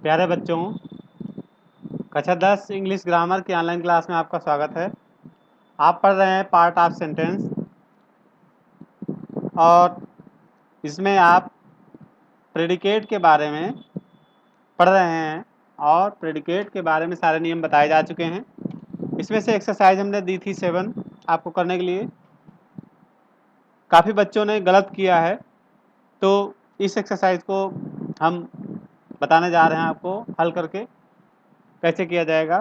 प्यारे बच्चों, कक्षा 10 इंग्लिश ग्रामर की ऑनलाइन क्लास में आपका स्वागत है। आप पढ़ रहे हैं पार्ट ऑफ सेंटेंस और इसमें आप प्रेडिकेट के बारे में पढ़ रहे हैं और प्रेडिकेट के बारे में सारे नियम बताए जा चुके हैं। इसमें से एक्सरसाइज हमने दी थी 7 आपको करने के लिए। काफ़ी बच्चों ने गलत किया है, तो इस एक्सरसाइज को हम बताने जा रहे हैं आपको हल करके कैसे किया जाएगा।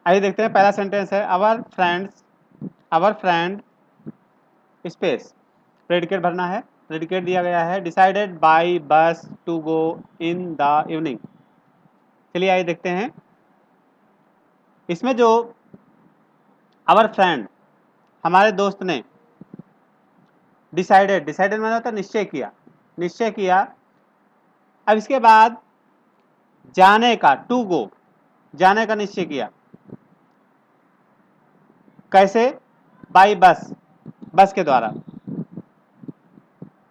आइए देखते हैं। पहला सेंटेंस है आवर फ्रेंड स्पेस। प्रेडिकेट भरना है। प्रेडिकेट दिया गया है decided by bus to go in the evening. चलिए आइए देखते हैं। इसमें जो आवर फ्रेंड हमारे दोस्त ने डिसाइडेड माना होता निश्चय किया। अब इसके बाद जाने का टू गो, जाने का निश्चय किया। कैसे? बाय बस के द्वारा।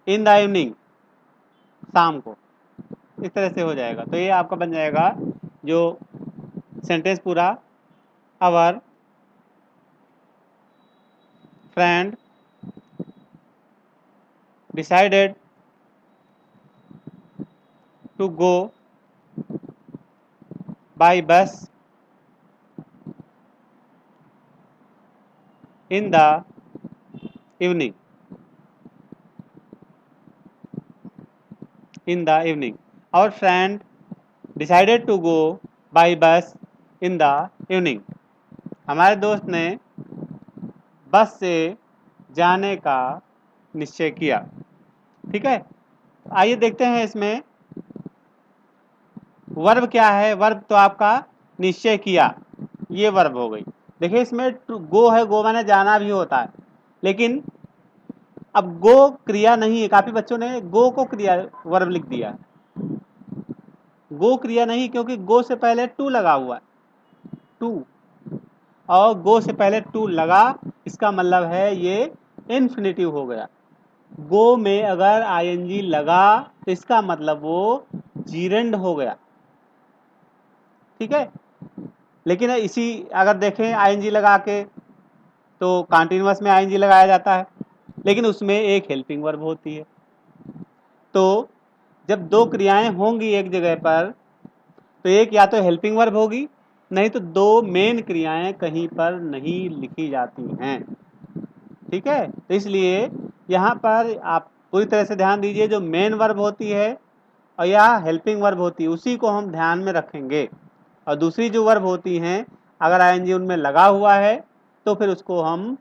इन द इवनिंग, शाम को। इस तरह से हो जाएगा। तो ये आपका बन जाएगा जो सेंटेंस पूरा, our friend decided to go by bus in the evening. Our friend decided to go by bus in the evening. हमारे दोस्त ने बस से जाने का निश्चय किया। ठीक है, आइए देखते हैं इसमें वर्ब क्या है। वर्ब तो आपका निश्चय किया, ये वर्ब हो गई। देखिए इसमें गो है, गो माने जाना भी होता है, लेकिन अब गो क्रिया नहीं है। काफी बच्चों ने गो को क्रिया वर्ब लिख दिया। गो क्रिया नहीं, क्योंकि गो से पहले टू लगा हुआ है। टू और गो से पहले टू लगा, इसका मतलब है ये इन्फिनिटिव हो गया। गो में अगर आईएनजी लगा तो इसका मतलब वो जीरेंड हो गया। ठीक है, लेकिन इसी अगर देखें आईएनजी लगा के तो कॉन्टिन्यूअस में आईएनजी लगाया जाता है, लेकिन उसमें एक हेल्पिंग वर्ब होती है। तो जब दो क्रियाएं होंगी एक जगह पर, तो एक या तो हेल्पिंग वर्ब होगी, नहीं तो दो मेन क्रियाएं कहीं पर नहीं लिखी जाती हैं। ठीक है, तो इसलिए यहाँ पर आप पूरी तरह से ध्यान दीजिए। जो मेन वर्ब होती है और या हेल्पिंग वर्ब होती है, उसी को हम ध्यान में रखेंगे। और दूसरी जो वर्ब होती हैं, अगर आईएनजी उनमें लगा हुआ है तो फिर उसको हम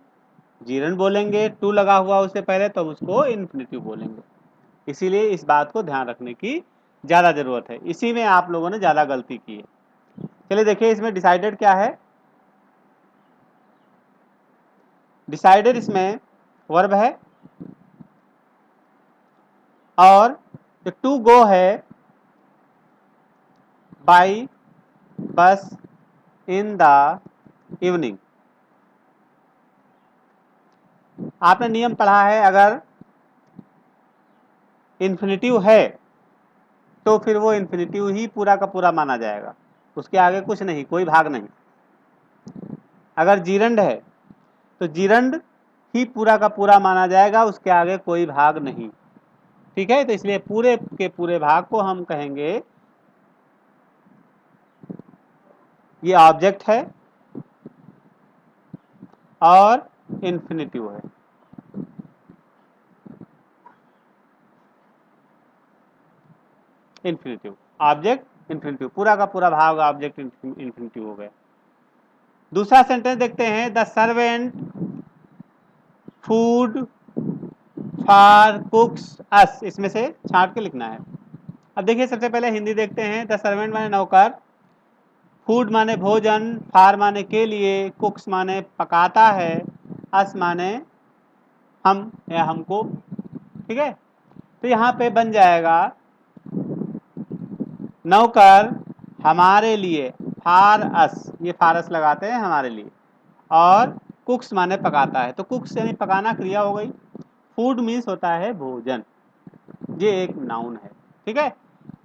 जीरंड बोलेंगे। टू लगा हुआ उससे पहले तो हम उसको इन्फिनिटिव बोलेंगे। इसीलिए इस बात को ध्यान रखने की ज़्यादा ज़रूरत है। इसी में आप लोगों ने ज़्यादा गलती की है। चलिए देखिए इसमें डिसाइडेड क्या है। डिसाइडेड इसमें वर्ब है और जो टू गो है bye bus in the evening. आपने नियम पढ़ा है, अगर इन्फिनिटिव है तो फिर वो इन्फिनिटिव ही पूरा का पूरा माना जाएगा, उसके आगे कुछ नहीं, कोई भाग नहीं। अगर जीरंड है तो जीरंड ही पूरा का पूरा माना जाएगा, उसके आगे कोई भाग नहीं। ठीक है, तो इसलिए पूरे के पूरे भाग को हम कहेंगे ये ऑब्जेक्ट है और इन्फिनिटिव है। इन्फिनिटिव ऑब्जेक्ट इन्फिनिटिव, पूरा का पूरा भाग ऑब्जेक्ट इन्फिनिटिव हो गया। दूसरा सेंटेंस देखते हैं। The servant food for cooks us. इसमें से छांट के लिखना है। अब देखिए सबसे पहले हिंदी देखते हैं। द सर्वेंट माने नौकर, फूड माने भोजन, फार माने के लिए, कुक्स माने पकाता है, अस माने हम या हमको। ठीक है, तो यहाँ पे बन जाएगा नौकर हमारे लिए, फार अस, ये फारस लगाते हैं हमारे लिए, और कुक्स माने पकाता है। तो कुक्स यानी पकाना क्रिया हो गई। फूड मीन्स होता है भोजन, ये एक नाउन है। ठीक है,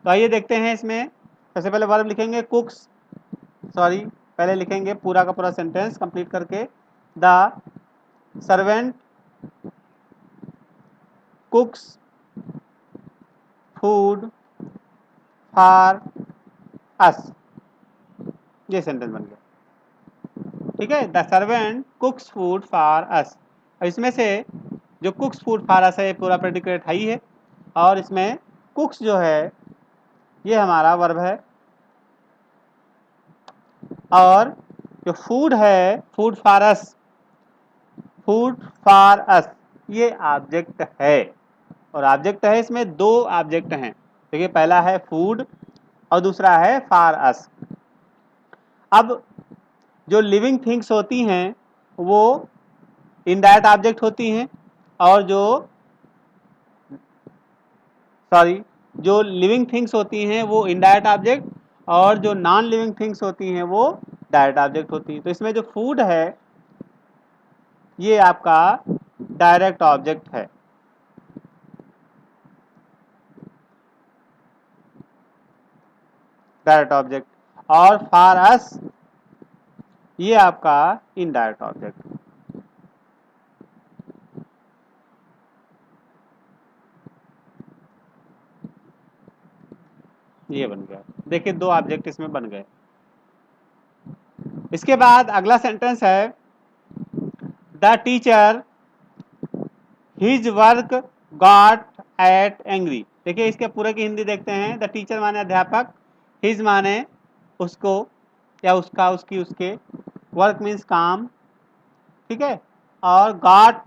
तो आइए देखते हैं इसमें। सबसे पहले वर्ब लिखेंगे कुक्स, सॉरी पहले लिखेंगे पूरा का पूरा सेंटेंस कंप्लीट करके। The servant कुक्स food for us, ये सेंटेंस बन गया। ठीक है, the servant कुक्स food for us. इसमें से जो कुक्स फूड फॉर अस है पूरा प्रेडिकेट हाई है, और इसमें कुक्स जो है ये हमारा वर्ब है, और जो फूड है food for us, food for us ये ऑब्जेक्ट है। और ऑब्जेक्ट है, इसमें दो ऑब्जेक्ट हैं। देखिए पहला है फूड और दूसरा है फॉर अस। अब जो लिविंग थिंग्स होती हैं वो इनडायरेक्ट ऑब्जेक्ट होती हैं, और जो लिविंग थिंग्स होती हैं वो इनडायरेक्ट ऑब्जेक्ट, और जो नॉन लिविंग थिंग्स होती हैं वो डायरेक्ट ऑब्जेक्ट होती हैं। तो इसमें जो फूड है ये आपका डायरेक्ट ऑब्जेक्ट है। डायरेक्ट ऑब्जेक्ट, और फॉर अस ये आपका इनडायरेक्ट ऑब्जेक्ट। ये बन गया, देखिए दो ऑब्जेक्ट इसमें बन गए। इसके बाद अगला सेंटेंस है the teacher his work got at angry. देखिए इसके पूरे की हिंदी देखते हैं। द टीचर माने अध्यापक, हिज माने उसको या उसका उसकी उसके, वर्क मीन्स काम, ठीक है, और गॉट,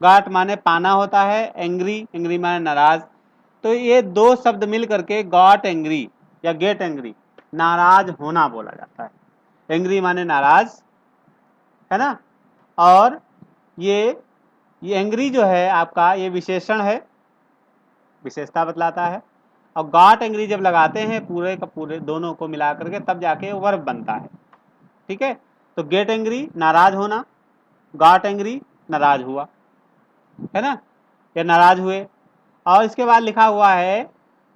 गॉट माने पाना होता है, एंग्री, एंग्री माने नाराज। तो ये दो शब्द मिल करके गॉट एंग्री या गेट एंग्री, नाराज होना बोला जाता है। एंग्री माने नाराज, है ना। और ये एंग्री जो है आपका ये विशेषण है, विशेषता बतलाता है। और गॉट एंग्री जब लगाते हैं पूरे का पूरे दोनों को मिला करके तब जाके वर्ब बनता है। ठीक है, तो गेट एंग्री नाराज होना, गॉट एंग्री नाराज हुआ, है ना, या नाराज हुए। और इसके बाद लिखा हुआ है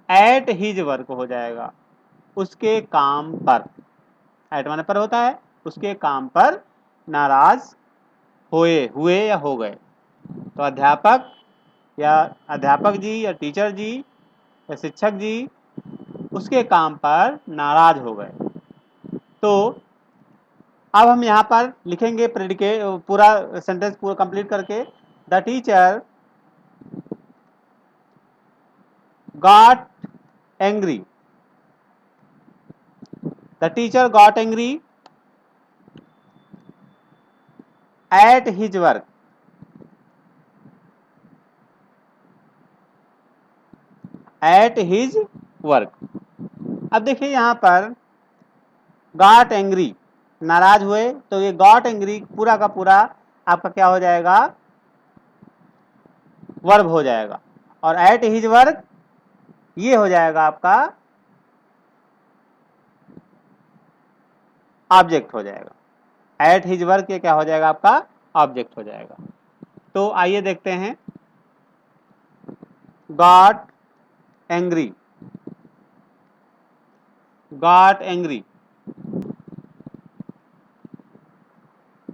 एट हिज वर्क हो जाएगा, उसके काम पर। एट माने पर होता है, उसके काम पर नाराज हुए, हुए या हो गए। तो अध्यापक या अध्यापक जी या टीचर जी या शिक्षक जी उसके काम पर नाराज हो गए। तो अब हम यहाँ पर लिखेंगे प्रेडिकेट, पूरा सेंटेंस पूरा कंप्लीट करके। The teacher got angry, the teacher got angry at his work, at his work. अब देखिए यहाँ पर गॉट एंग्री नाराज हुए, तो ये गॉट एंग्री पूरा का पूरा आपका क्या हो जाएगा, वर्ब हो जाएगा। और एट हिज वर्क ये हो जाएगा आपका ऑब्जेक्ट हो जाएगा। एट हिज वर्क ये क्या हो जाएगा आपका ऑब्जेक्ट हो जाएगा। तो आइए देखते हैं गॉट एंग्री, गॉट एंग्री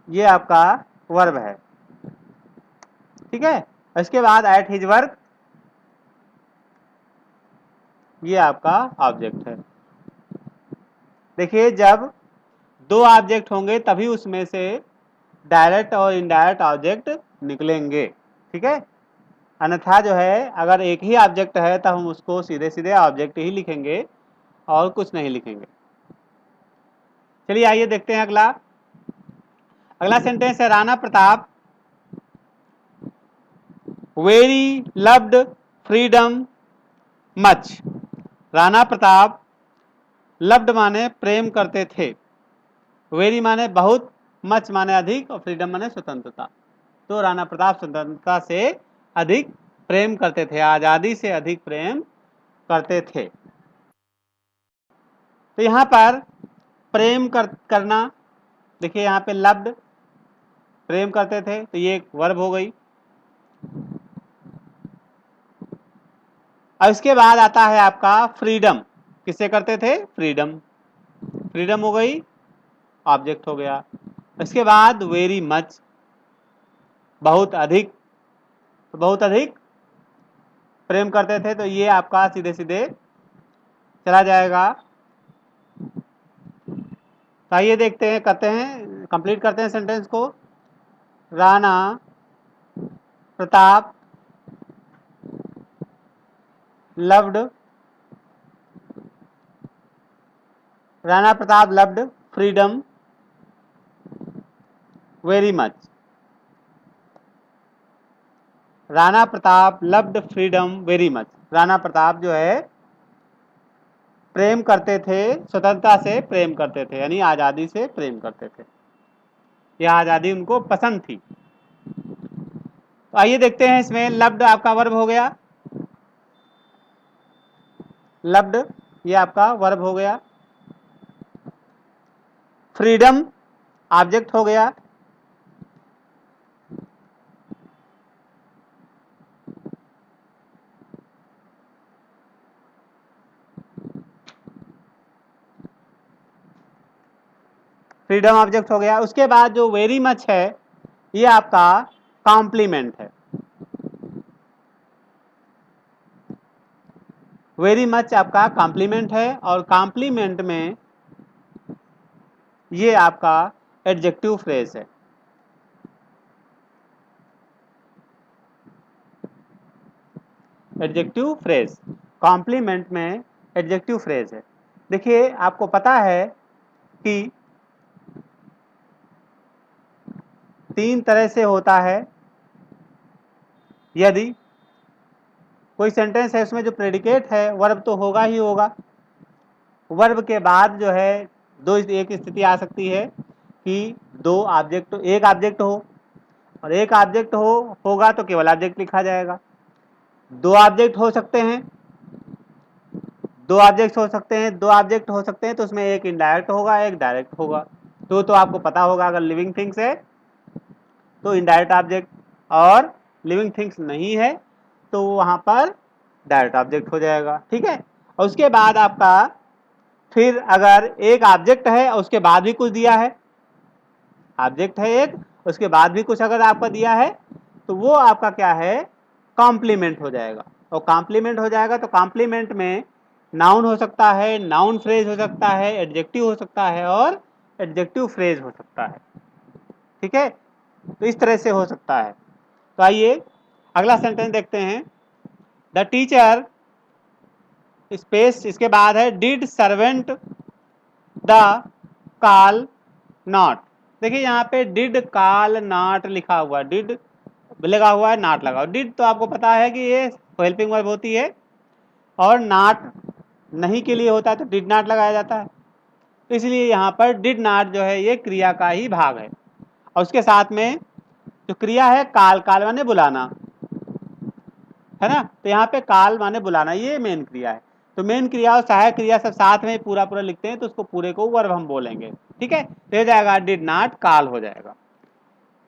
ये आपका वर्ब है। ठीक है, इसके बाद एट हिज वर्क ये आपका ऑब्जेक्ट है। देखिए जब दो ऑब्जेक्ट होंगे तभी उसमें से डायरेक्ट और इनडायरेक्ट ऑब्जेक्ट निकलेंगे। ठीक है, अन्यथा जो है अगर एक ही ऑब्जेक्ट है तो हम उसको सीधे सीधे ऑब्जेक्ट ही लिखेंगे और कुछ नहीं लिखेंगे। चलिए आइए देखते हैं अगला। अगला सेंटेंस है Rana Pratap very loved freedom much. Rana Pratap loved माने प्रेम करते थे, वेरी माने बहुत, मच माने अधिक, और फ्रीडम माने स्वतंत्रता। तो राणा प्रताप स्वतंत्रता से अधिक प्रेम करते थे, आजादी से अधिक प्रेम करते थे। तो यहाँ पर प्रेम करना, देखिए यहाँ पे लव्ड प्रेम करते थे, तो ये एक वर्ब हो गई। अब इसके बाद आता है आपका फ्रीडम। किससे करते थे? फ्रीडम। फ्रीडम हो गई, ऑब्जेक्ट हो गया। इसके बाद वेरी मच, बहुत अधिक। तो बहुत अधिक प्रेम करते थे, तो ये आपका सीधे सीधे चला जाएगा। तो आइए देखते हैं, करते हैं, कंप्लीट करते हैं सेंटेंस को। Rana Pratap loved, Rana Pratap loved freedom very much. Rana Pratap loved freedom very much. Rana Pratap जो है प्रेम करते थे, स्वतंत्रता से प्रेम करते थे, यानी आजादी से प्रेम करते थे। यह आजादी उनको पसंद थी। तो आइए देखते हैं, इसमें लव्ड आपका वर्ब हो गया। लव्ड ये आपका वर्ब हो गया। फ्रीडम ऑब्जेक्ट हो गया। फ्रीडम ऑब्जेक्ट हो गया। उसके बाद जो वेरी मच है ये आपका कॉम्प्लीमेंट है। वेरी मच आपका कॉम्प्लीमेंट है, और कॉम्प्लीमेंट में ये आपका एडजेक्टिव फ्रेज है। एडजेक्टिव फ्रेज, कॉम्प्लीमेंट में एडजेक्टिव फ्रेज है। देखिए आपको पता है कि 3 तरह से होता है। यदि कोई सेंटेंस है उसमें जो प्रेडिकेट है वर्ब तो होगा ही होगा। वर्ब के बाद जो है एक स्थिति आ सकती है कि एक ऑब्जेक्ट हो, और एक ऑब्जेक्ट होगा तो केवल ऑब्जेक्ट लिखा जाएगा। 2 ऑब्जेक्ट हो सकते हैं, 2 ऑब्जेक्ट हो सकते हैं, 2 ऑब्जेक्ट हो सकते हैं, तो उसमें एक इनडायरेक्ट होगा, एक डायरेक्ट होगा। तो आपको पता होगा, अगर लिविंग थिंग्स है तो इनडायरेक्ट ऑब्जेक्ट, और लिविंग थिंग्स नहीं है तो वहां पर डायरेक्ट ऑब्जेक्ट हो जाएगा। ठीक है। और उसके बाद आपका फिर अगर एक ऑब्जेक्ट है और उसके बाद भी कुछ दिया है, ऑब्जेक्ट है एक, उसके बाद भी कुछ अगर आपका दिया है, तो वो आपका क्या है? कॉम्प्लीमेंट हो जाएगा। और कॉम्प्लीमेंट हो जाएगा तो कॉम्प्लीमेंट में नाउन हो सकता है, नाउन फ्रेज हो सकता है, एडजेक्टिव हो सकता है, और एडजेक्टिव फ्रेज हो सकता है। ठीक है, तो इस तरह से हो सकता है। तो आइए अगला सेंटेंस देखते हैं। द टीचर स्पेस, इसके बाद है did servant the call not. देखिए यहाँ पे डिड कॉल नॉट लिखा हुआ, डिड लगा हुआ है, नॉट लगा हुआ। डिड तो आपको पता है कि ये हेल्पिंग वर्ब होती है, और नॉट नहीं के लिए होता है, तो डिड नॉट लगाया जाता है। तो इसलिए यहाँ पर डिड नॉट जो है ये क्रिया का ही भाग है। और उसके साथ में जो क्रिया है काल, काल माने बुलाना है ना, तो यहाँ पे काल माने बुलाना, ये मेन क्रिया है। तो मेन क्रिया और सहायक क्रिया सब साथ में पूरा पूरा लिखते हैं, तो उसको पूरे को वर्ब हम बोलेंगे। ठीक है, तो हो जाएगा डिड नॉट कॉल हो जाएगा।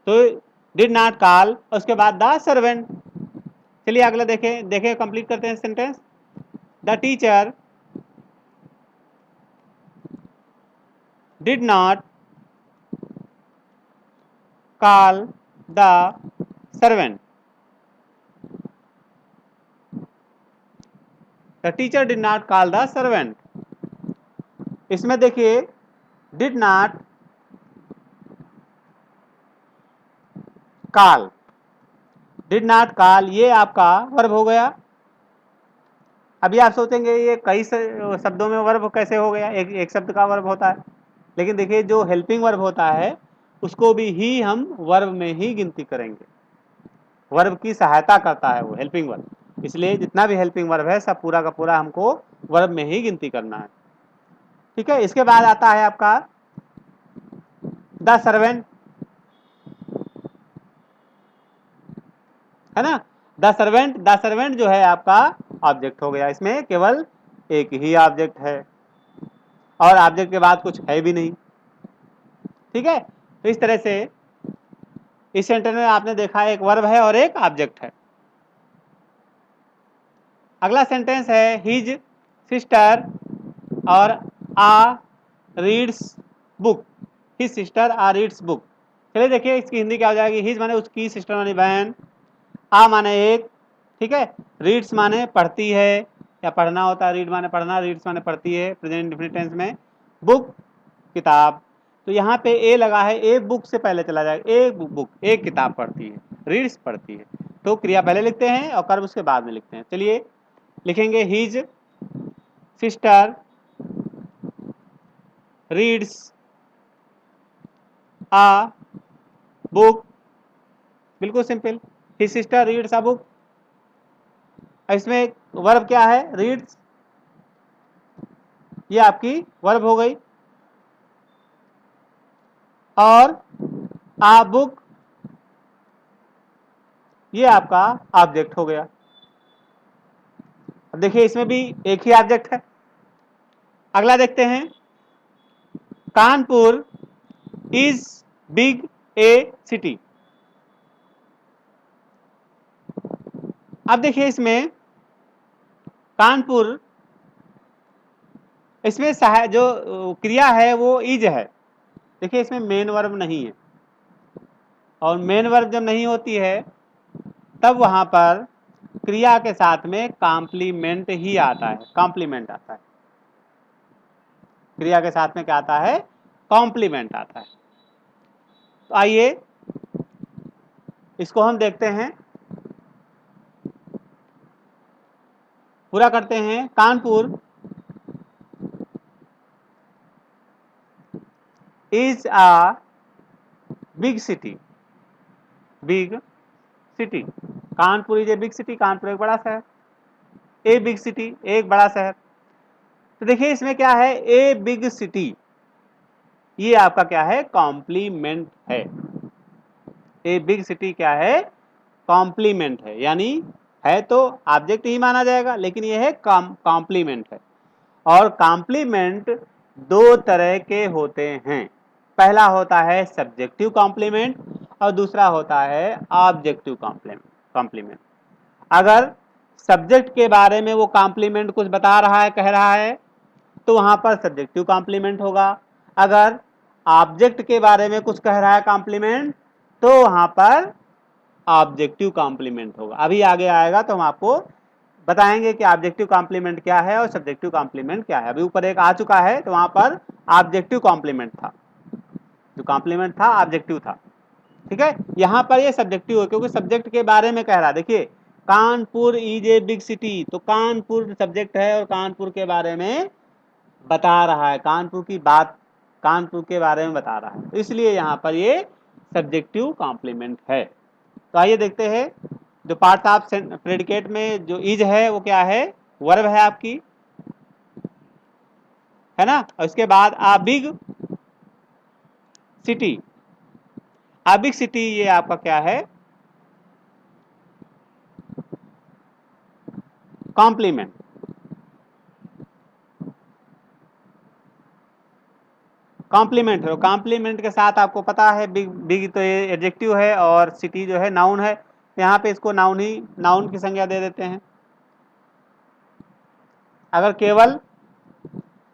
तो डिड नॉट कॉल, उसके बाद द सर्वेंट। चलिए अगला देखें कंप्लीट करते हैं sentence. The teacher did not call the servant. The teacher did not call the servant. इसमें देखिए did not call, did not call ये आपका वर्ब हो गया। अभी आप सोचेंगे ये कई शब्दों में वर्ब कैसे हो गया, एक शब्द का वर्ब होता है। लेकिन देखिए जो हेल्पिंग वर्ब होता है उसको भी ही हम वर्ब में ही गिनती करेंगे। वर्ब की सहायता करता है वो हेल्पिंग वर्ब, इसलिए जितना भी हेल्पिंग वर्ब है सब पूरा का पूरा हमको वर्ब में ही गिनती करना है। ठीक है, इसके बाद आता है आपका द सर्वेंट, है ना। द सर्वेंट जो है आपका ऑब्जेक्ट हो गया। इसमें केवल एक ही ऑब्जेक्ट है, और ऑब्जेक्ट के बाद कुछ है भी नहीं। ठीक है, तो इस तरह से इस सेंटेंस में आपने देखा एक वर्ब है और एक ऑब्जेक्ट है। अगला सेंटेंस है हिज सिस्टर और आ रीड्स बुक। हिज सिस्टर आ रीड्स बुक। चलिए देखिए इसकी हिंदी क्या हो जाएगी। हिज माने उसकी, सिस्टर माने बहन, आ माने एक, ठीक है। रीड्स माने पढ़ती है या पढ़ना होता है, रीड माने पढ़ना, रीड्स माने पढ़ती है प्रेजेंट इंडेफिनिट टेंस में। बुक किताब, तो यहाँ पे ए लगा है, ए बुक से पहले चला जाएगा, एक बुक, एक किताब पढ़ती है, रीड्स पढ़ती है, तो क्रिया पहले लिखते हैं और कर्म उसके बाद में लिखते हैं। चलिए लिखेंगे हिज सिस्टर रीड्स आ बुक, बिल्कुल सिंपल, हिज सिस्टर रीड्स आ बुक। इसमें वर्ब क्या है, रीड्स, ये आपकी वर्ब हो गई, और आ बुक ये आपका ऑब्जेक्ट हो गया। अब देखिए इसमें भी एक ही ऑब्जेक्ट है। अगला देखते हैं, Kanpur is big A city. अब देखिए इसमें कानपुर, इसमें जो क्रिया है वो इज है। देखिए इसमें मेन वर्ब नहीं है, और मेन वर्ब जब नहीं होती है तब वहां पर क्रिया के साथ में कॉम्प्लीमेंट ही आता है, कॉम्प्लीमेंट आता है। क्रिया के साथ में क्या आता है, कॉम्प्लीमेंट आता है। तो आइए इसको हम देखते हैं, पूरा करते हैं। Kanpur is a big city, big city, Kanpur is a big city, Kanpur एक बड़ा शहर, ए बिग सिटी एक बड़ा शहर। तो देखिए इसमें क्या है, ए बिग सिटी, ये आपका क्या है, कॉम्प्लीमेंट है। ए बिग सिटी क्या है, कॉम्प्लीमेंट है, यानी है तो ऑब्जेक्ट ही माना जाएगा, लेकिन ये है कॉम्प्लीमेंट है। और कॉम्प्लीमेंट दो तरह के होते हैं, पहला होता है सब्जेक्टिव कॉम्प्लीमेंट और दूसरा होता है ऑब्जेक्टिव कॉम्प्लीमेंट। अगर सब्जेक्ट के बारे में वो कॉम्प्लीमेंट कुछ बता रहा है, कह रहा है, तो वहां पर सब्जेक्टिव कॉम्प्लीमेंट होगा। अगर ऑब्जेक्ट के बारे में कुछ कह रहा है कॉम्प्लीमेंट, तो वहां पर ऑब्जेक्टिव कॉम्प्लीमेंट होगा। अभी आगे आएगा तो हम आपको बताएंगे कि ऑब्जेक्टिव कॉम्प्लीमेंट क्या है और सब्जेक्टिव कॉम्प्लीमेंट क्या है। अभी ऊपर एक आ चुका है, तो वहां पर ऑब्जेक्टिव कॉम्प्लीमेंट था, जो कॉम्प्लीमेंट था ऑब्जेक्टिव था, ठीक है। यहां पर ये सब्जेक्टिव है क्योंकि सब्जेक्ट के बारे में कह रहा है। देखिए Kanpur is a big city, तो कानपुर सब्जेक्ट है और कानपुर के बारे में बता रहा है, कानपुर की बात, कानपुर के बारे में बता रहा है, तो इसलिए यहाँ पर ये सब्जेक्टिव कॉम्प्लीमेंट है। तो आइए देखते हैं, जो पार्ट ऑफ प्रेडिकेट में जो इज है वो क्या है, वर्ब है आपकी, है ना। और इसके बाद आ बिग सिटी, आ बिग सिटी ये आपका क्या है, कॉम्प्लीमेंट। कॉम्प्लीमेंट है, कॉम्प्लीमेंट के साथ आपको पता है बिग, बिग तो ये एडजेक्टिव है और सिटी जो है नाउन है, यहाँ पे इसको नाउन ही, नाउन की संज्ञा दे देते हैं। अगर केवल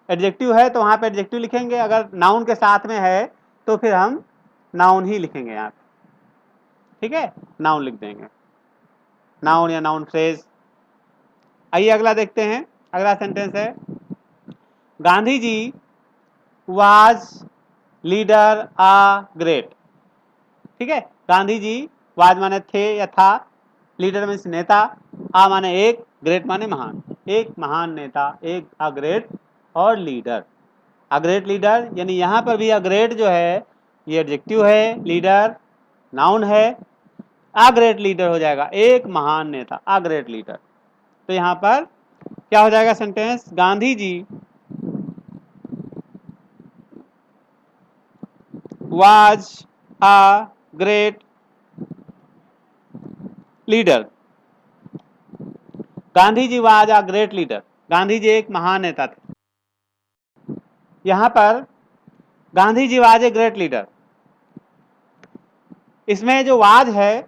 एडजेक्टिव है तो वहां पे एडजेक्टिव लिखेंगे, अगर नाउन के साथ में है तो फिर हम नाउन ही लिखेंगे यहाँ पे, ठीक है, नाउन लिख देंगे, नाउन या नाउन फ्रेज। आइए अगला देखते हैं, अगला सेंटेंस है, Gandhi ji was leader uh great. ठीक है, गांधी जी, वाज माने थे या था, लीडर मीन्स नेता, आ माने एक, ग्रेट माने महान, एक महान नेता, एक अ ग्रेट और लीडर, अ ग्रेट लीडर, यानी यहां पर भी अ ग्रेट जो है ये एडजेक्टिव है, लीडर नाउन है, अ ग्रेट लीडर हो जाएगा, एक महान नेता, अ ग्रेट लीडर। तो यहां पर क्या हो जाएगा sentence, Gandhi ji was a great leader, Gandhi ji was a great leader, Gandhi ji एक महान नेता थे। यहां पर Gandhi ji was a great leader, इसमें जो वाज है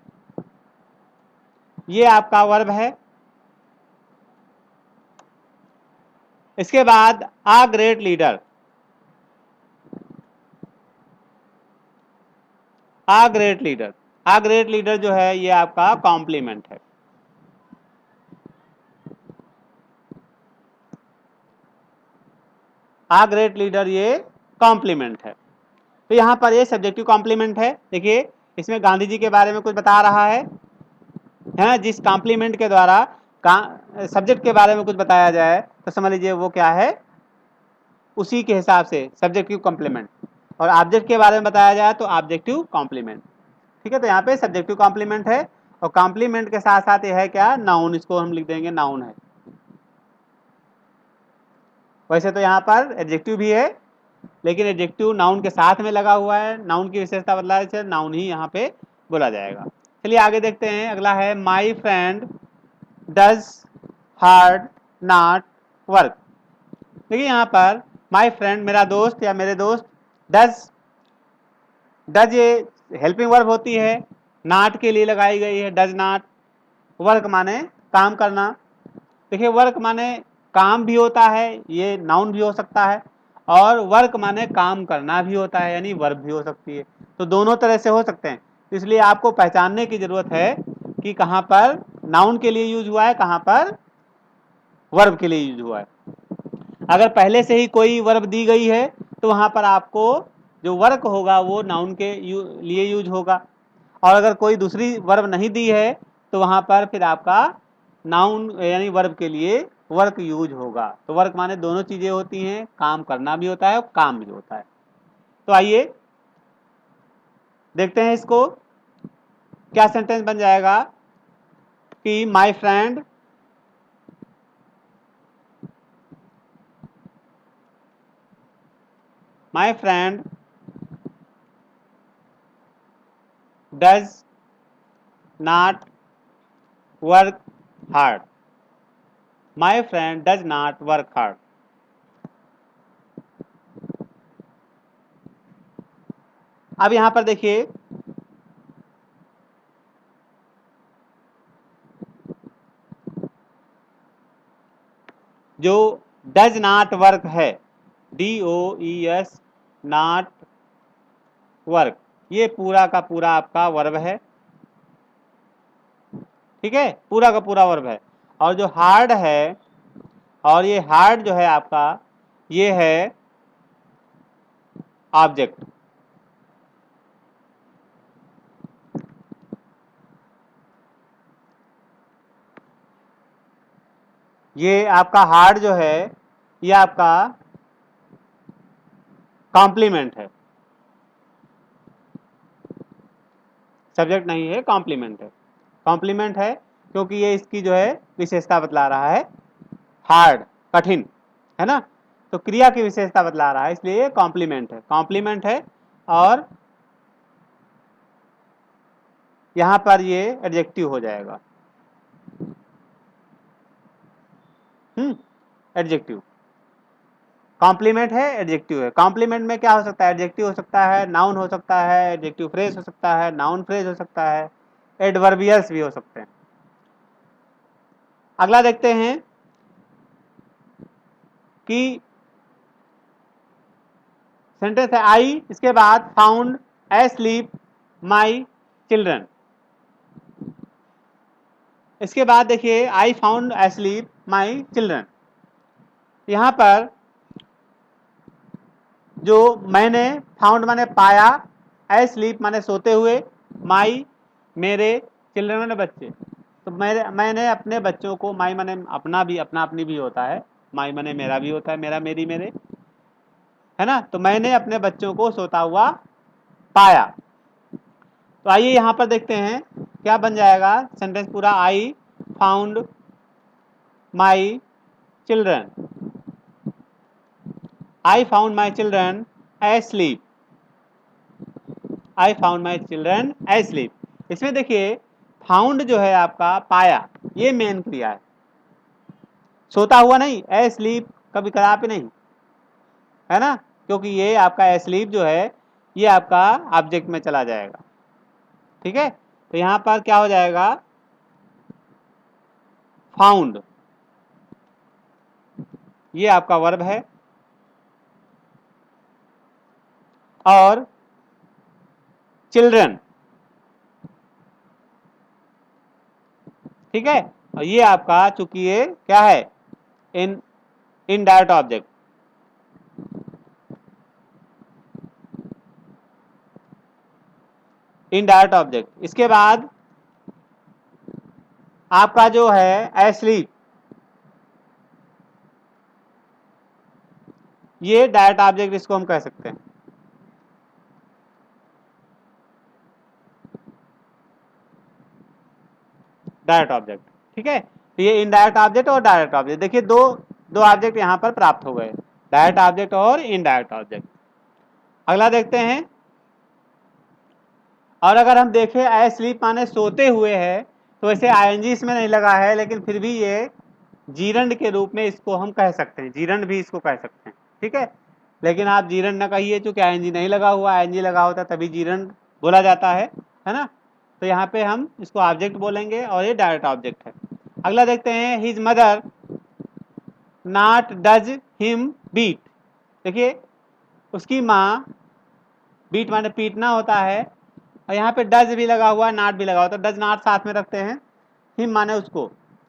ये आपका वर्ब है, इसके बाद आ ग्रेट लीडर, आ ग्रेट लीडर, आ ग्रेट लीडर जो है ये आपका कॉम्प्लीमेंट है। आ ग्रेट लीडर ये कॉम्प्लीमेंट है। तो यहां पर ये सब्जेक्टिव कॉम्प्लीमेंट है। देखिए इसमें गांधी जी के बारे में कुछ बता रहा है ना, जिस कॉम्प्लीमेंट के द्वारा सब्जेक्ट के बारे में कुछ बताया जाए तो समझ लीजिए वो क्या है, उसी के हिसाब से सब्जेक्टिव कॉम्प्लीमेंट। और ऑब्जेक्ट के बारे में बताया जाए तो ऑब्जेक्टिव कॉम्प्लीमेंट। ठीक है, तो यहाँ पे सब्जेक्टिव कॉम्प्लीमेंट है और कॉम्प्लीमेंट के साथ साथ ये है क्या, नाउन, इसको हम लिख देंगे नाउन है। वैसे तो यहाँ पर एडजेक्टिव भी है, लेकिन एडजेक्टिव नाउन के साथ में लगा हुआ है, नाउन की विशेषता बदला है, नाउन ही यहाँ पे बोला जाएगा। चलिए आगे देखते हैं, अगला है my friend does hard not work. देखिए यहाँ पर माई फ्रेंड मेरा दोस्त या मेरे दोस्त, डज, डज ये हेल्पिंग वर्ब होती है, नॉट के लिए लगाई गई है, डज नॉट। वर्क माने काम करना। देखिए वर्क माने काम भी होता है, ये नाउन भी हो सकता है, और वर्क माने काम करना भी होता है, यानी वर्ब भी हो सकती है। तो दोनों तरह से हो सकते हैं, इसलिए आपको पहचानने की जरूरत है कि कहाँ पर नाउन के लिए यूज हुआ है, कहाँ पर वर्ब के लिए यूज हुआ है। अगर पहले से ही कोई वर्ब दी गई है तो वहां पर आपको जो वर्क होगा वो नाउन के लिए यूज होगा, और अगर कोई दूसरी वर्ब नहीं दी है तो वहां पर फिर आपका नाउन यानी वर्ब के लिए वर्क यूज होगा। तो वर्क माने दोनों चीजें होती हैं, काम करना भी होता है और काम भी होता है। तो आइए देखते हैं इसको, क्या सेंटेंस बन जाएगा कि my friend does not work hard, my friend does not work hard. अब यहां पर देखिए जो डज नॉट वर्क है, DOES नॉट वर्क, ये पूरा का पूरा आपका वर्ब है। ठीक है, पूरा का पूरा वर्ब है। और जो हार्ड है, और ये हार्ड जो है आपका, ये है ऑब्जेक्ट। ये आपका हार्ड जो है ये आपका कॉम्प्लीमेंट है, सब्जेक्ट नहीं है, कॉम्प्लीमेंट है। कॉम्प्लीमेंट है क्योंकि ये इसकी जो है विशेषता बतला रहा है, हार्ड, कठिन, है ना। तो क्रिया की विशेषता बतला रहा है, इसलिए ये कॉम्प्लीमेंट है, कॉम्प्लीमेंट है। और यहां पर ये एडजेक्टिव हो जाएगा, एडजेक्टिव। कॉम्प्लीमेंट है, एडजेक्टिव है। कॉम्प्लीमेंट में क्या हो सकता है, एडजेक्टिव हो सकता है, नाउन हो सकता है, एडजेक्टिव फ्रेज हो सकता है, नाउन फ्रेज हो सकता है, एडवर्बियल्स भी हो सकते हैं। अगला देखते हैं कि सेंटेंस है आई, इसके बाद फाउंड एस्लीप माई चिल्ड्रन। इसके बाद देखिए I found asleep my children, यहां पर जो मैंने, फाउंड माने पाया, एस्लीप माने सोते हुए, माई मेरे, चिल्ड्रन माने बच्चे। तो मैंने अपने बच्चों को, माई माने अपना भी, अपना अपनी भी होता है, माई माने मेरा भी होता है, मेरा मेरी मेरे, है ना। तो मैंने अपने बच्चों को सोता हुआ पाया। तो आइए यहां पर देखते हैं क्या बन जाएगा सेंटेंस पूरा, I found my children, I found my children asleep, I found my children asleep. इसमें देखिए फाउंड जो है आपका पाया, ये मेन क्रिया है, सोता हुआ नहीं, एस्लीप कभी कदापि नहीं, है ना, क्योंकि ये आपका एस्लीप जो है ये आपका ऑब्जेक्ट में चला जाएगा। ठीक है, तो यहां पर क्या हो जाएगा, फाउंड, ये आपका वर्ब है। और चिल्ड्रन, ठीक है, और ये आपका चूंकि ये क्या है, in indirect object. Indirect object. इसके बाद आपका जो है एस्लीप, ये डायरेक्ट ऑब्जेक्ट इसको हम कह सकते हैं। डायरेक्ट ऑब्जेक्ट, ठीक है। तो ये इनडायरेक्ट ऑब्जेक्ट और डायरेक्ट ऑब्जेक्ट, देखिए दो दो ऑब्जेक्ट यहां पर प्राप्त हो गए, डायरेक्ट ऑब्जेक्ट और इनडायरेक्ट ऑब्जेक्ट। अगला देखते हैं। और अगर हम देखें आई स्लीप माने सोते हुए है, तो वैसे आईएनजी इसमें नहीं लगा है, लेकिन फिर भी ये जीरंड के रूप में इसको हम कह सकते हैं, जीरंड भी इसको कह सकते हैं, ठीक है। लेकिन आप जीरंड ना कहिए, चूंकि आईएनजी नहीं लगा हुआ, आईएनजी लगा होता तभी जीरंड बोला जाता है ना। तो यहाँ पे हम इसको ऑब्जेक्ट बोलेंगे और ये डायरेक्ट ऑब्जेक्ट है। अगला देखते हैं, his mother not does him beat. देखिए उसकी माँ, बीट माने पीटना होता है, और यहाँ पे डज भी लगा हुआ है, नॉट भी लगा हुआ, तो डज नॉट साथ में रखते हैं, हिम माने उसको,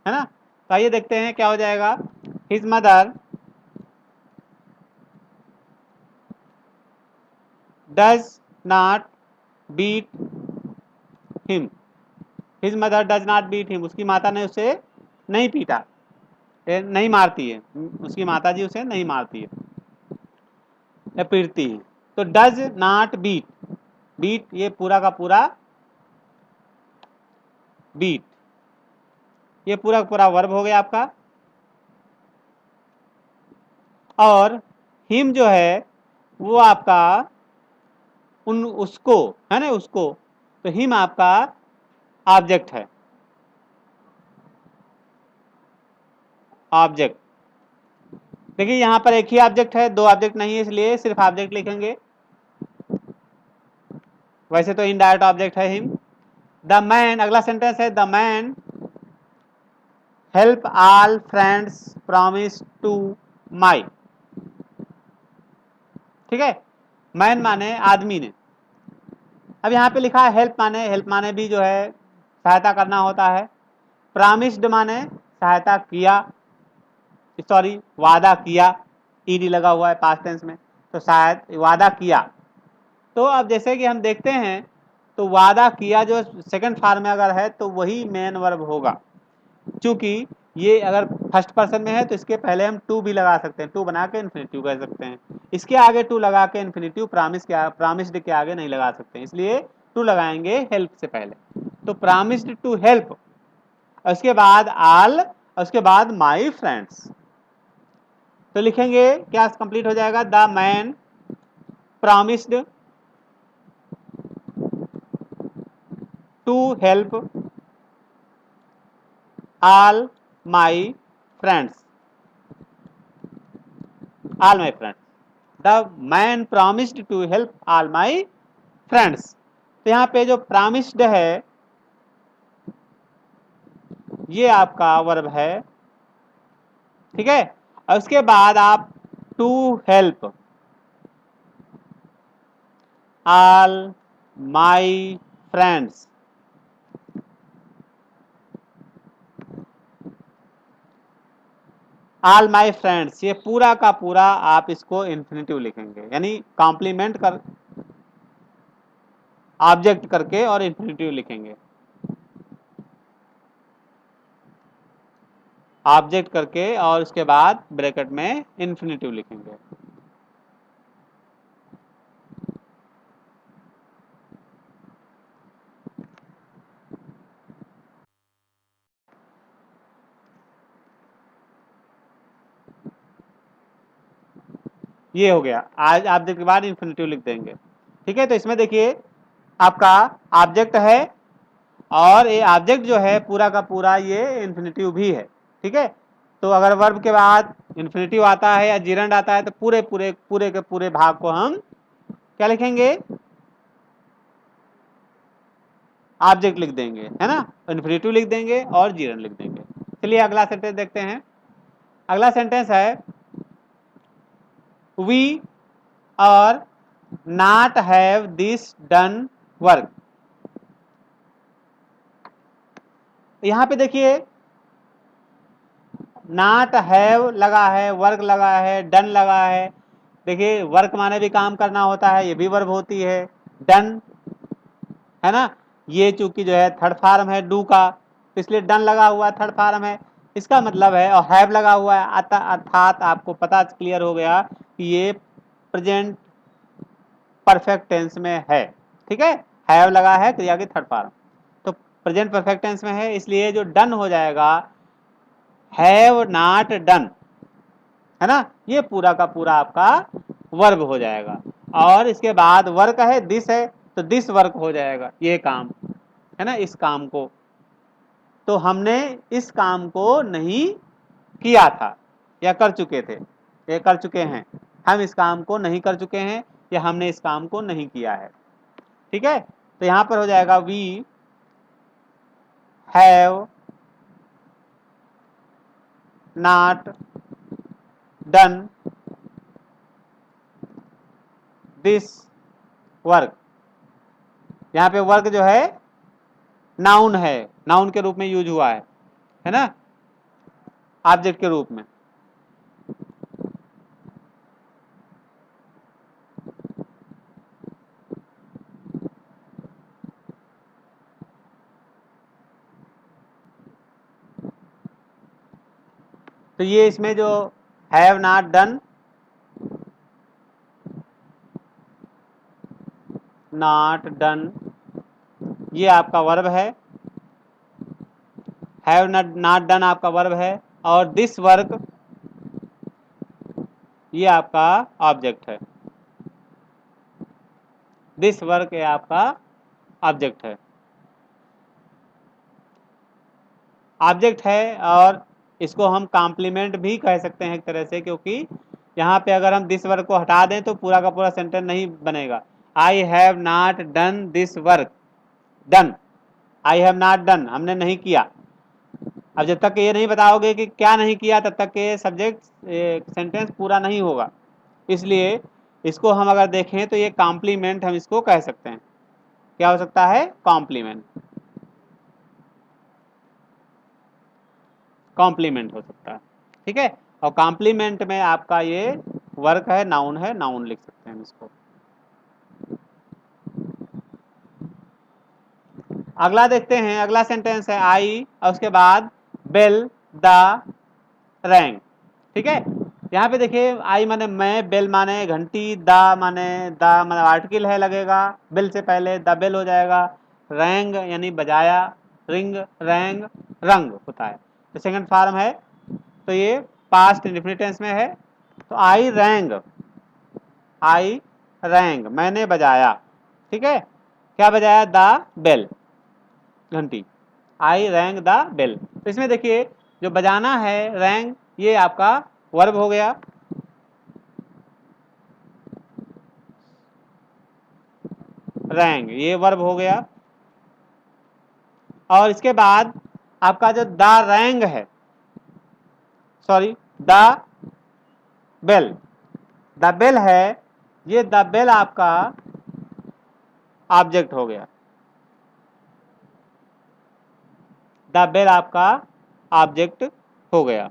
है ना। तो आइए देखते हैं क्या हो जाएगा। His mother does not beat him. His mother does not beat him, उसकी माता ने उसे नहीं पीटा, नहीं मारती है, उसकी माता जी उसे नहीं मारती है या पीटती है। तो डज नॉट बीट, बीट ये पूरा का पूरा बीट, ये पूरा का पूरा वर्ब हो गया आपका। और हिम जो है वो आपका उन उसको, है ना, उसको, तो हिम आपका ऑब्जेक्ट है, ऑब्जेक्ट। देखिए यहाँ पर एक ही ऑब्जेक्ट है, दो ऑब्जेक्ट नहीं है, इसलिए सिर्फ ऑब्जेक्ट लिखेंगे। वैसे तो इनडायरेक्ट ऑब्जेक्ट है हिम। द मैन, अगला सेंटेंस है, the man help all friends promise to my, ठीक है। मैन माने आदमी ने। अब यहाँ पे लिखा है हेल्प माने, हेल्प माने भी जो है सहायता करना होता है। प्रॉमिस्ड माने सहायता किया, सॉरी वादा किया, ईडी लगा हुआ है पास्ट टेंस में, तो शायद वादा किया। तो अब जैसे कि हम देखते हैं, तो वादा किया जो सेकंड फॉर्म में अगर है तो वही मेन वर्ब होगा। क्योंकि ये अगर फर्स्ट पर्सन में है तो इसके पहले हम टू भी लगा सकते हैं, टू बना के इन्फिनिटिव कह सकते हैं। इसके आगे टू लगा के इन्फिनिटिव प्रॉमिस्ड के आगे नहीं लगा सकते, इसलिए टू लगाएंगे हेल्प से पहले। तो प्रॉमिस्ड टू हेल्प, उसके बाद आल, उसके बाद माई फ्रेंड्स। तो लिखेंगे क्या कंप्लीट हो जाएगा, the man promised to help all my friends, all my friends. The man promised to help all my friends. तो यहाँ पे जो प्रॉमिस्ड है ये आपका वर्ब है, ठीक है। और उसके बाद आप to help all my friends, all my friends, ये पूरा का पूरा आप इसको इन्फिनिटिव लिखेंगे, यानी कॉम्प्लीमेंट कर ऑब्जेक्ट करके और इन्फिनिटिव लिखेंगे, ऑब्जेक्ट करके और उसके बाद ब्रैकेट में इन्फिनिटिव लिखेंगे। ये हो गया, आज ऑब्जेक्ट के बाद इन्फिनिटिव लिख देंगे, ठीक है। तो इसमें देखिए आपका ऑब्जेक्ट है, और ये ऑब्जेक्ट जो है पूरा का पूरा ये इन्फिनिटिव भी है, ठीक है। तो अगर वर्ब के बाद इन्फिनिटिव आता है या जीरंड आता है तो पूरे पूरे पूरे के पूरे भाग को हम क्या लिखेंगे, ऑब्जेक्ट लिख देंगे, है ना, इन्फिनिटिव लिख देंगे और जीरंड लिख देंगे। चलिए अगला सेंटेंस देखते हैं। अगला सेंटेंस है, वी और not have this done work. यहां पे देखिए नॉट हैव लगा है, वर्क लगा है, डन लगा है। देखिए वर्क माने भी काम करना होता है, ये भी वर्ब होती है। डन है ना, ये चूंकि जो है थर्ड फॉर्म है डू का, तो इसलिए डन लगा हुआ है, थर्ड फॉर्म है। इसका मतलब है, और हैव लगा हुआ है, अर्थात आपको पता क्लियर हो गया कि ये प्रेजेंट परफेक्ट टेंस में है। ठीक है, हैव लगा है क्रिया की थर्ड फॉर्म, तो प्रेजेंट परफेक्ट टेंस में है, इसलिए जो डन हो जाएगा हैव नॉट डन, है ना, ये पूरा का पूरा आपका वर्ब हो जाएगा। और इसके बाद वर्क है, दिस है, तो दिस वर्क हो जाएगा, ये काम है ना, इस काम को। तो हमने इस काम को नहीं किया था या कर चुके थे, ये कर चुके हैं, हम इस काम को नहीं कर चुके हैं या हमने इस काम को नहीं किया है। ठीक है, तो यहां पर हो जाएगा we have not done this work. यहां पे वर्क जो है नाउन है, नाउन के रूप में यूज हुआ है ना, ऑब्जेक्ट के रूप में। तो ये इसमें जो have not done, not done, ये आपका वर्ब है, हैव नॉट डन आपका वर्ब है, और दिस वर्क ये आपका ऑब्जेक्ट है, दिस वर्क ये आपका ऑब्जेक्ट है, ऑब्जेक्ट है। और इसको हम कॉम्प्लीमेंट भी कह सकते हैं एक तरह से, क्योंकि यहाँ पे अगर हम दिस वर्क को हटा दें तो पूरा का पूरा सेंटेंस नहीं बनेगा। I have not done this work, done, I have not done, हमने नहीं किया। अब जब तक ये नहीं बताओगे कि क्या नहीं किया, तब तक ये सब्जेक्ट सेंटेंस पूरा नहीं होगा। इसलिए इसको हम अगर देखें तो ये कॉम्प्लीमेंट हम इसको कह सकते हैं। क्या हो सकता है, कॉम्प्लीमेंट, कॉम्प्लीमेंट हो सकता है। ठीक है, और कॉम्प्लीमेंट में आपका ये वर्क है, नाउन लिख सकते हैं इसको। अगला देखते हैं, अगला सेंटेंस है आई और उसके बाद बेल द रैंग। ठीक है, यहाँ पे देखिए आई माने मैं, बेल माने घंटी, द माने आर्टिकल है लगेगा, बेल से पहले द बेल हो जाएगा, रैंग यानी बजाया, रिंग, रैंग, रंग होता है, तो सेकंड फॉर्म है, तो ये पास्ट इंडेफिनिट टेंस में है। तो आई रैंग मैंने बजाया। ठीक है, क्या बजाया, द बेल, घंटी, आई रैंग द बेल। तो इसमें देखिए जो बजाना है रैंग, ये आपका वर्ब हो गया, रैंग ये वर्ब हो गया। और इसके बाद आपका जो द रैंग है, sorry the bell, the bell है, ये द बेल आपका ऑब्जेक्ट हो गया, द बेल आपका ऑब्जेक्ट हो गया।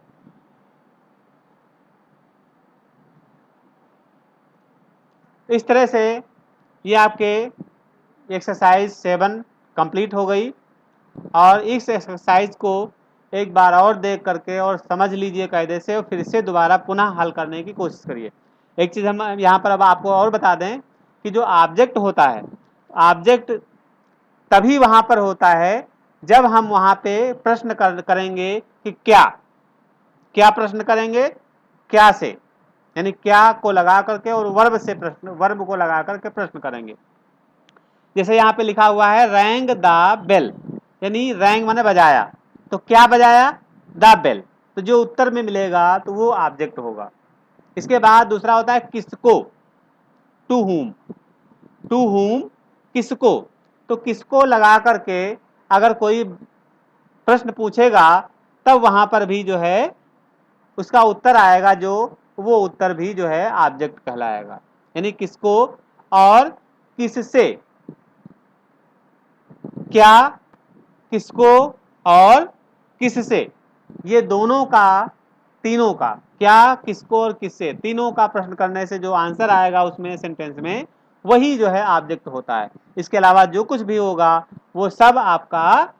इस तरह से ये आपके एक्सरसाइज 7 कंप्लीट हो गई। और इस एक्सरसाइज को एक बार और देख करके और समझ लीजिए कायदे से, और फिर से दोबारा पुनः हल करने की कोशिश करिए। एक चीज़ हम यहाँ पर अब आपको और बता दें कि जो ऑब्जेक्ट होता है, ऑब्जेक्ट तभी वहाँ पर होता है जब हम वहाँ पे प्रश्न करेंगे कि क्या, क्या प्रश्न करेंगे, क्या से, यानी क्या को लगा करके और वर्ब से प्रश्न, वर्ब को लगा करके प्रश्न करेंगे। जैसे यहाँ पे लिखा हुआ है रैंग द बेल, यानी रैंग माने बजाया, तो क्या बजाया, द बेल, तो जो उत्तर में मिलेगा तो वो ऑब्जेक्ट होगा। इसके बाद दूसरा होता है किसको, टू हुम, टू हुम किसको, तो किसको लगा करके अगर कोई प्रश्न पूछेगा तब वहां पर भी जो है उसका उत्तर आएगा जो वो उत्तर भी जो है ऑब्जेक्ट कहलाएगा। यानी किसको और किससे, क्या, किसको और किससे, ये दोनों का, तीनों का, क्या, किसको और किससे, तीनों का प्रश्न करने से जो आंसर आएगा उसमें सेंटेंस में, वही जो है ऑब्जेक्ट होता है। इसके अलावा जो कुछ भी होगा वो सब आपका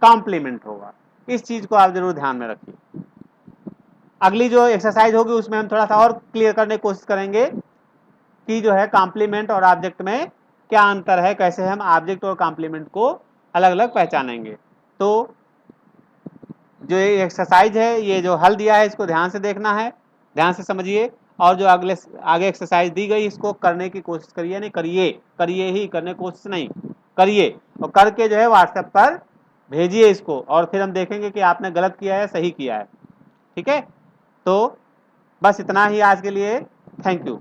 कॉम्प्लीमेंट होगा। इस चीज को आप जरूर ध्यान में रखिए। अगली जो एक्सरसाइज होगी उसमें हम थोड़ा सा और क्लियर करने की कोशिश करेंगे कि जो है कॉम्प्लीमेंट और ऑब्जेक्ट में क्या अंतर है, कैसे हम ऑब्जेक्ट और कॉम्प्लीमेंट को अलग अलग पहचानेंगे। तो जो ये एक्सरसाइज है, ये जो हल दिया है इसको ध्यान से देखना है, ध्यान से समझिए, और जो आगे एक्सरसाइज दी गई इसको करने की कोशिश करिए, नहीं करिए, करिए ही, करने की कोशिश नहीं करिए, और करके जो है व्हाट्सएप पर भेजिए इसको, और फिर हम देखेंगे कि आपने गलत किया है सही किया है। ठीक है, तो बस इतना ही आज के लिए। Thank you.